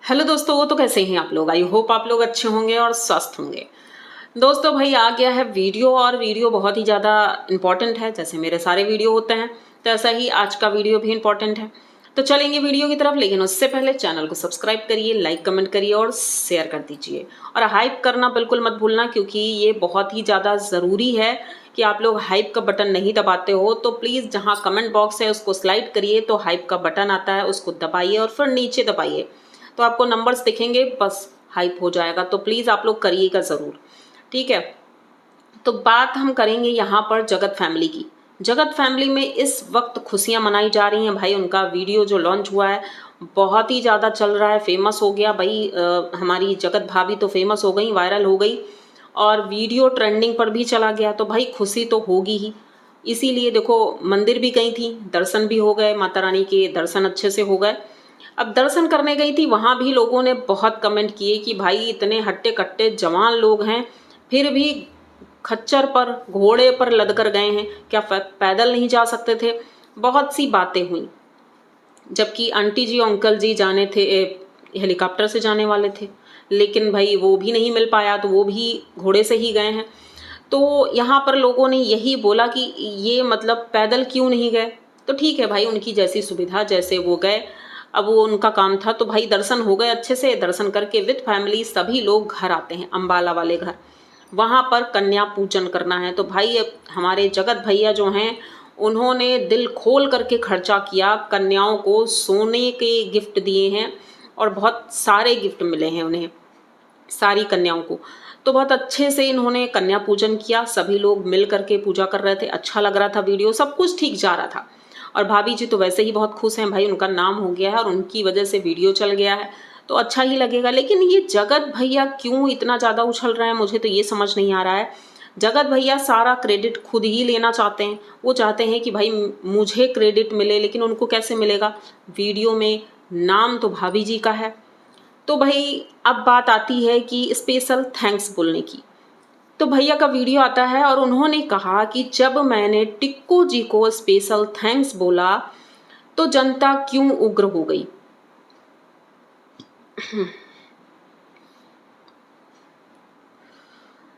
Hello दोस्तों, वो तो कैसे हैं आप लोग। आई होप आप लोग अच्छे होंगे और स्वस्थ होंगे। दोस्तों भाई आ गया है वीडियो, और वीडियो बहुत ही ज़्यादा इम्पॉर्टेंट है। जैसे मेरे सारे वीडियो होते हैं तो ऐसा ही आज का वीडियो भी इम्पॉर्टेंट है। तो चलेंगे वीडियो की तरफ, लेकिन उससे पहले चैनल को सब्सक्राइब करिए, लाइक कमेंट करिए और शेयर कर दीजिए। और हाइप करना बिल्कुल मत भूलना, क्योंकि ये बहुत ही ज़्यादा ज़रूरी है कि आप लोग हाइप का बटन नहीं दबाते हो तो प्लीज़ जहाँ कमेंट बॉक्स है उसको स्लाइड करिए, तो हाइप का बटन आता है उसको दबाइए और फिर नीचे दबाइए, तो आपको नंबर्स दिखेंगे, बस हाइप हो जाएगा। तो प्लीज़ आप लोग करिएगा ज़रूर, ठीक है। तो बात हम करेंगे यहाँ पर जगत फैमिली की। जगत फैमिली में इस वक्त खुशियाँ मनाई जा रही हैं भाई। उनका वीडियो जो लॉन्च हुआ है बहुत ही ज़्यादा चल रहा है, फेमस हो गया भाई। हमारी जगत भाभी तो फेमस हो गई, वायरल हो गई, और वीडियो ट्रेंडिंग पर भी चला गया। तो भाई खुशी तो होगी ही। इसीलिए देखो, मंदिर भी गई थी, दर्शन भी हो गए, माता रानी के दर्शन अच्छे से हो गए। अब दर्शन करने गई थी, वहाँ भी लोगों ने बहुत कमेंट किए कि भाई इतने हट्टे कट्टे जवान लोग हैं, फिर भी खच्चर पर घोड़े पर लद कर गए हैं, क्या पैदल नहीं जा सकते थे। बहुत सी बातें हुई, जबकि आंटी जी और अंकल जी जाने थे, हेलीकॉप्टर से जाने वाले थे, लेकिन भाई वो भी नहीं मिल पाया, तो वो भी घोड़े से ही गए हैं। तो यहाँ पर लोगों ने यही बोला कि ये मतलब पैदल क्यों नहीं गए। तो ठीक है भाई, उनकी जैसी सुविधा, जैसे वो गए, अब वो उनका काम था। तो भाई दर्शन हो गए अच्छे से, दर्शन करके विद फैमिली सभी लोग घर आते हैं, अम्बाला वाले घर। वहाँ पर कन्या पूजन करना है। तो भाई अब हमारे जगत भैया जो हैं, उन्होंने दिल खोल करके खर्चा किया, कन्याओं को सोने के गिफ्ट दिए हैं और बहुत सारे गिफ्ट मिले हैं उन्हें, सारी कन्याओं को। तो बहुत अच्छे से इन्होंने कन्या पूजन किया, सभी लोग मिल करके पूजा कर रहे थे, अच्छा लग रहा था वीडियो, सब कुछ ठीक जा रहा था। और भाभी जी तो वैसे ही बहुत खुश हैं भाई, उनका नाम हो गया है और उनकी वजह से वीडियो चल गया है, तो अच्छा ही लगेगा। लेकिन ये जगत भैया क्यों इतना ज़्यादा उछल रहे हैं, मुझे तो ये समझ नहीं आ रहा है। जगत भैया सारा क्रेडिट खुद ही लेना चाहते हैं। वो चाहते हैं कि भाई मुझे क्रेडिट मिले, लेकिन उनको कैसे मिलेगा, वीडियो में नाम तो भाभी जी का है। तो भाई अब बात आती है कि स्पेशल थैंक्स बोलने की। तो भैया का वीडियो आता है और उन्होंने कहा कि जब मैंने टिक्कू जी को स्पेशल थैंक्स बोला तो जनता क्यों उग्र हो गई।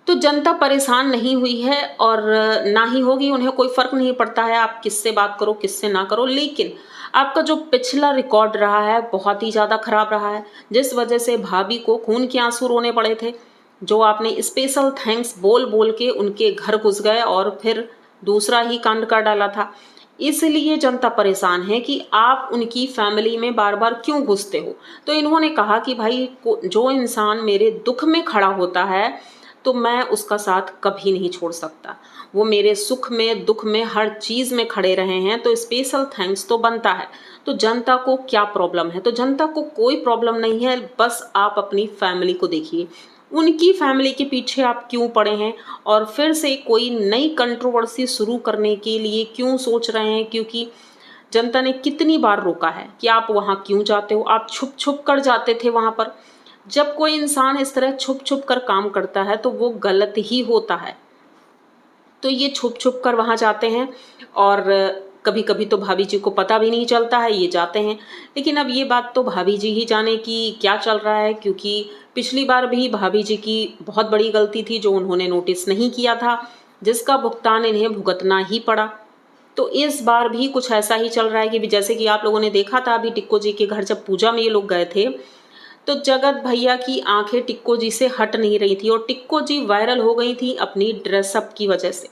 तो जनता परेशान नहीं हुई है और ना ही होगी, उन्हें कोई फर्क नहीं पड़ता है आप किससे बात करो किससे ना करो। लेकिन आपका जो पिछला रिकॉर्ड रहा है बहुत ही ज़्यादा खराब रहा है, जिस वजह से भाभी को खून के आंसू रोने पड़े थे। जो आपने स्पेशल थैंक्स बोल बोल के उनके घर घुस गए और फिर दूसरा ही कांड कर डाला था। इसलिए जनता परेशान है कि आप उनकी फैमिली में बार बार क्यों घुसते हो। तो इन्होंने कहा कि भाई जो इंसान मेरे दुख में खड़ा होता है तो मैं उसका साथ कभी नहीं छोड़ सकता। वो मेरे सुख में दुख में हर चीज़ में खड़े रहे हैं, तो स्पेशल थैंक्स तो बनता है। तो जनता को क्या प्रॉब्लम है, तो जनता को कोई प्रॉब्लम नहीं है, बस आप अपनी फैमिली को देखिए, उनकी फैमिली के पीछे आप क्यों पड़े हैं और फिर से कोई नई कंट्रोवर्सी शुरू करने के लिए क्यों सोच रहे हैं। क्योंकि जनता ने कितनी बार रोका है कि आप वहाँ क्यों जाते हो, आप छुप छुप कर जाते थे वहाँ पर। जब कोई इंसान इस तरह छुप छुप कर काम करता है तो वो गलत ही होता है। तो ये छुप छुप कर वहाँ जाते हैं, और कभी कभी तो भाभी जी को पता भी नहीं चलता है, ये जाते हैं। लेकिन अब ये बात तो भाभी जी ही जाने कि क्या चल रहा है, क्योंकि पिछली बार भी भाभी जी की बहुत बड़ी गलती थी जो उन्होंने नोटिस नहीं किया था, जिसका भुगतान इन्हें भुगतना ही पड़ा। तो इस बार भी कुछ ऐसा ही चल रहा है कि जैसे कि आप लोगों ने देखा था अभी टिक्को जी के घर जब पूजा में ये लोग गए थे, तो जगत भैया की आंखें टिक्को जी से हट नहीं रही थी और टिक्को जी वायरल हो गई थी अपनी ड्रेसअप की वजह से।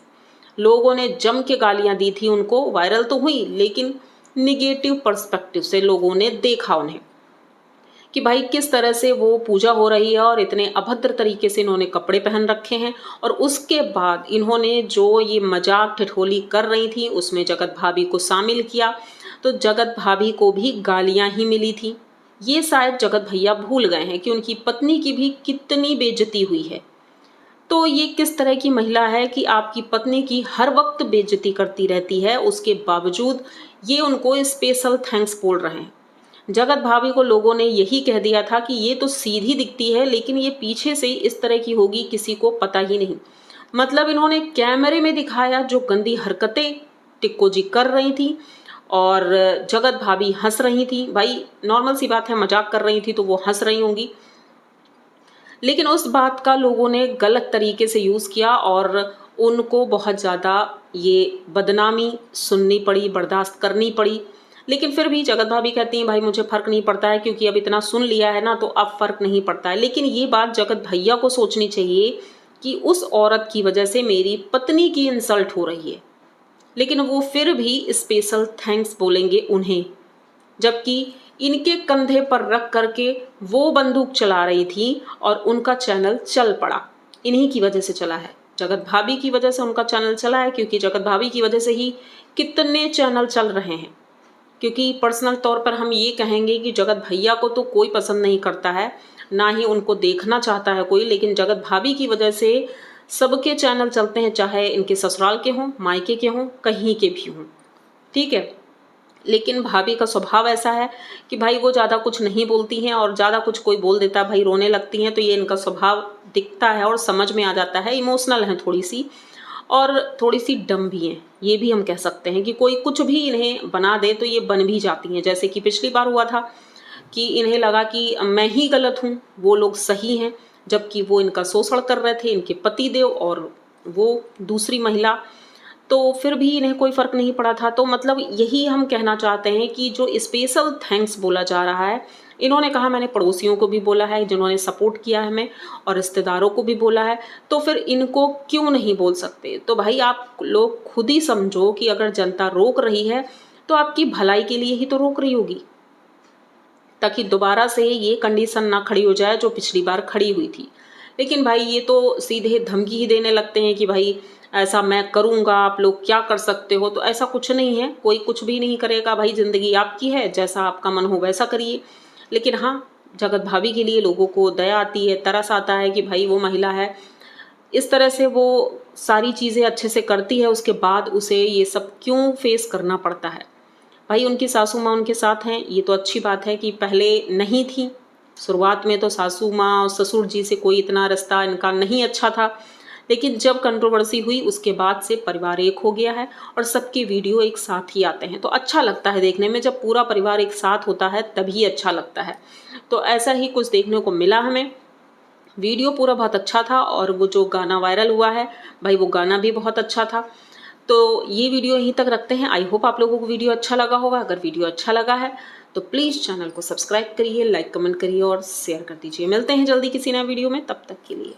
लोगों ने जम के गालियां दी थी उनको, वायरल तो हुई लेकिन निगेटिव पर्सपेक्टिव से लोगों ने देखा उन्हें कि भाई किस तरह से वो पूजा हो रही है और इतने अभद्र तरीके से इन्होंने कपड़े पहन रखे हैं। और उसके बाद इन्होंने जो ये मजाक ठिठोली कर रही थी उसमें जगत भाभी को शामिल किया, तो जगत भाभी को भी गालियां ही मिली थी। ये शायद जगत भैया भूल गए हैं कि उनकी पत्नी की भी कितनी बेइज्जती हुई है। तो ये किस तरह की महिला है कि आपकी पत्नी की हर वक्त बेइज्जती करती रहती है, उसके बावजूद ये उनको स्पेशल थैंक्स बोल रहे हैं। जगत भाभी को लोगों ने यही कह दिया था कि ये तो सीधी दिखती है लेकिन ये पीछे से इस तरह की होगी किसी को पता ही नहीं। मतलब इन्होंने कैमरे में दिखाया जो गंदी हरकतें टिक्को जी कर रही थी, और जगत भाभी हंस रही थी। भाई नॉर्मल सी बात है, मजाक कर रही थी तो वो हंस रही होंगी, लेकिन उस बात का लोगों ने गलत तरीके से यूज़ किया और उनको बहुत ज़्यादा ये बदनामी सुननी पड़ी, बर्दाश्त करनी पड़ी। लेकिन फिर भी जगत भाभी कहती हैं भाई मुझे फ़र्क नहीं पड़ता है, क्योंकि अब इतना सुन लिया है ना तो अब फ़र्क नहीं पड़ता है। लेकिन ये बात जगत भैया को सोचनी चाहिए कि उस औरत की वजह से मेरी पत्नी की इंसल्ट हो रही है, लेकिन वो फिर भी स्पेशल थैंक्स बोलेंगे उन्हें, जबकि इनके कंधे पर रख करके वो बंदूक चला रही थी और उनका चैनल चल पड़ा। इन्हीं की वजह से चला है, जगत भाभी की वजह से उनका चैनल चला है, क्योंकि जगत भाभी की वजह से ही कितने चैनल चल रहे हैं। क्योंकि पर्सनल तौर पर हम ये कहेंगे कि जगत भैया को तो कोई पसंद नहीं करता है, ना ही उनको देखना चाहता है कोई, लेकिन जगत भाभी की वजह से सबके चैनल चलते हैं, चाहे इनके ससुराल के हों, मायके के हों, कहीं के भी हों, ठीक है। लेकिन भाभी का स्वभाव ऐसा है कि भाई वो ज़्यादा कुछ नहीं बोलती हैं, और ज़्यादा कुछ कोई बोल देता है भाई रोने लगती हैं, तो ये इनका स्वभाव दिखता है और समझ में आ जाता है। इमोशनल हैं थोड़ी सी, और थोड़ी सी डम भी हैं, ये भी हम कह सकते हैं कि कोई कुछ भी इन्हें बना दे तो ये बन भी जाती हैं। जैसे कि पिछली बार हुआ था कि इन्हें लगा कि मैं ही गलत हूँ, वो लोग सही हैं, जबकि वो इनका शोषण कर रहे थे, इनके पतिदेव और वो दूसरी महिला, तो फिर भी इन्हें कोई फ़र्क नहीं पड़ा था। तो मतलब यही हम कहना चाहते हैं कि जो स्पेशल थैंक्स बोला जा रहा है, इन्होंने कहा मैंने पड़ोसियों को भी बोला है जिन्होंने सपोर्ट किया है हमें, और रिश्तेदारों को भी बोला है, तो फिर इनको क्यों नहीं बोल सकते। तो भाई आप लोग खुद ही समझो कि अगर जनता रोक रही है तो आपकी भलाई के लिए ही तो रोक रही होगी, ताकि दोबारा से ये कंडीशन ना खड़ी हो जाए जो पिछली बार खड़ी हुई थी। लेकिन भाई ये तो सीधे धमकी ही देने लगते हैं कि भाई ऐसा मैं करूँगा, आप लोग क्या कर सकते हो। तो ऐसा कुछ नहीं है, कोई कुछ भी नहीं करेगा भाई, ज़िंदगी आपकी है, जैसा आपका मन हो वैसा करिए। लेकिन हाँ, जगत भाभी के लिए लोगों को दया आती है, तरस आता है कि भाई वो महिला है, इस तरह से वो सारी चीज़ें अच्छे से करती है, उसके बाद उसे ये सब क्यों फेस करना पड़ता है। भाई उनकी सासू माँ उनके साथ हैं, ये तो अच्छी बात है कि पहले नहीं थी। शुरुआत में तो सासू माँ और ससुर जी से कोई इतना रिश्ता इनका नहीं अच्छा था, लेकिन जब कंट्रोवर्सी हुई उसके बाद से परिवार एक हो गया है और सबके वीडियो एक साथ ही आते हैं, तो अच्छा लगता है देखने में। जब पूरा परिवार एक साथ होता है तभी अच्छा लगता है। तो ऐसा ही कुछ देखने को मिला हमें। वीडियो पूरा बहुत अच्छा था, और वो जो गाना वायरल हुआ है भाई, वो गाना भी बहुत अच्छा था। तो ये वीडियो यहीं तक रखते हैं। आई होप आप लोगों को वीडियो अच्छा लगा होगा। अगर वीडियो अच्छा लगा है तो प्लीज़ चैनल को सब्सक्राइब करिए, लाइक कमेंट करिए और शेयर कर दीजिए। मिलते हैं जल्दी किसी नए वीडियो में, तब तक के लिए।